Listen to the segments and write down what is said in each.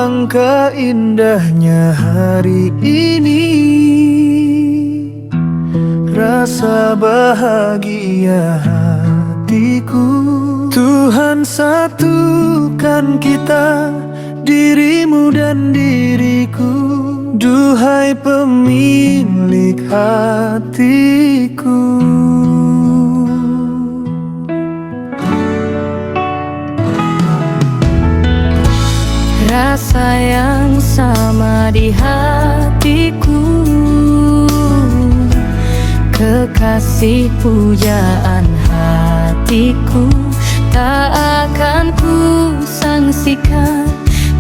alangkah indahnya hari ini, rasa bahagia hatiku. Tuhan satukan kita, dirimu dan diriku, duhai pemilik hatiku. Rasa yang sama di hatiku, kekasih pujaan hatiku, tak akan ku sangsikan.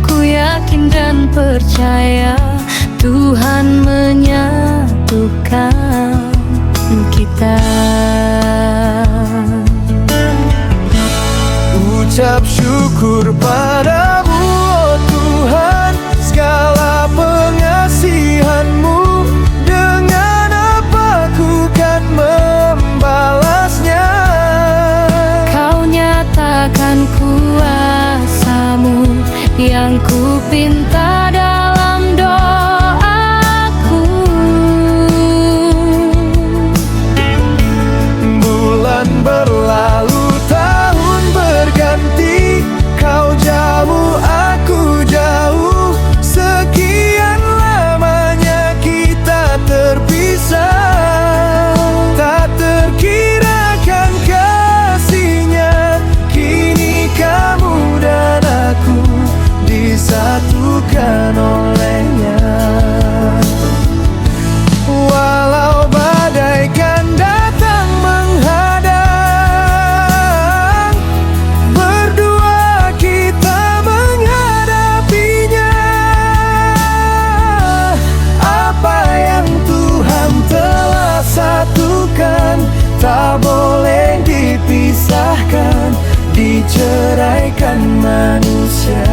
Ku yakin dan percaya Tuhan menyatukan kita. Ucap syukur padamu, oh Tuhan, segala pengasihan-Mu. Dengan apa ku kan membalasnya? Kau nyatakan kuasa-Mu yang ku pinta dalam doaku. Bulan berlalu, tahun berganti, kau jauh, aku jauh. Sekian lamanya kita terpisah, tak terkirakan kasih-Nya. Kini kamu dan aku disatukan oleh-Nya. Walau badai kan datang menghadang, berdua kita menghadapinya. Apa yang Tuhan telah satukan, tak boleh dipisahkan, diceraikan manusia.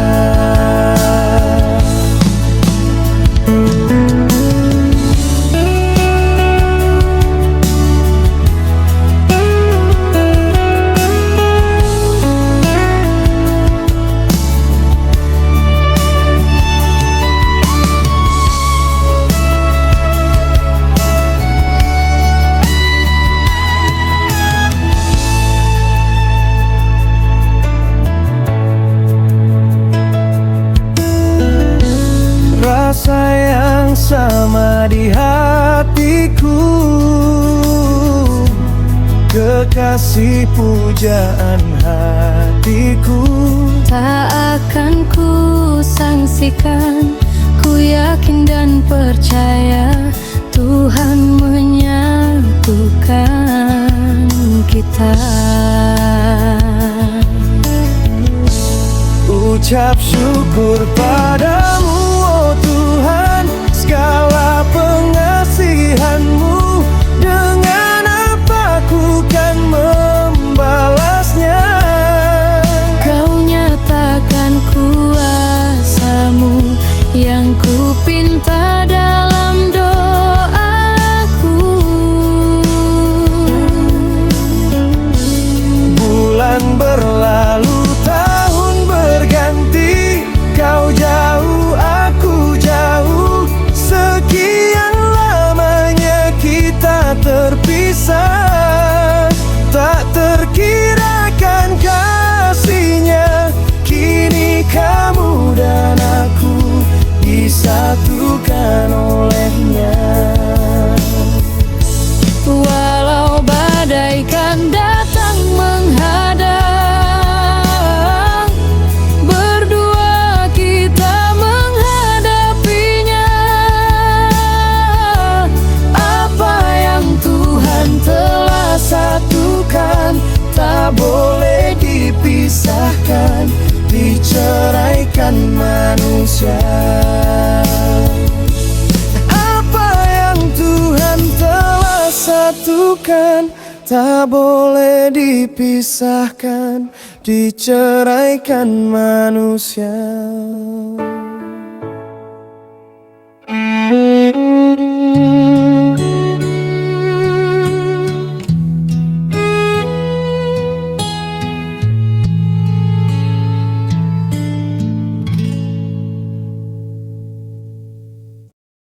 Rasa yang sama di hatiku, kekasih pujaan hatiku, Tak akan ku sangsikan. Ku yakin dan percaya Tuhan menyatukan kita. Ucap syukur padamu, oh Tuhan, segala pengasihan-Mu. Dengan apa ku kan membalasnya? Kau nyatakan kuasa-Mu yang ku pinta dalam doaku. Bulan berlalu, tahun berganti, kau jauh, aku jauh. Sekian lamanya kita terpisah, tak terkirakan kasih-Nya. Kini kamu dan aku disatukan oleh-Nya. Walau badai kan datang menghadang, berdua kita menghadapinya. Apa yang Tuhan telah satukan, tak boleh dipisahkan, diceraikan manusia. Apa yang Tuhan telah satukan, tak boleh dipisahkan, diceraikan manusia.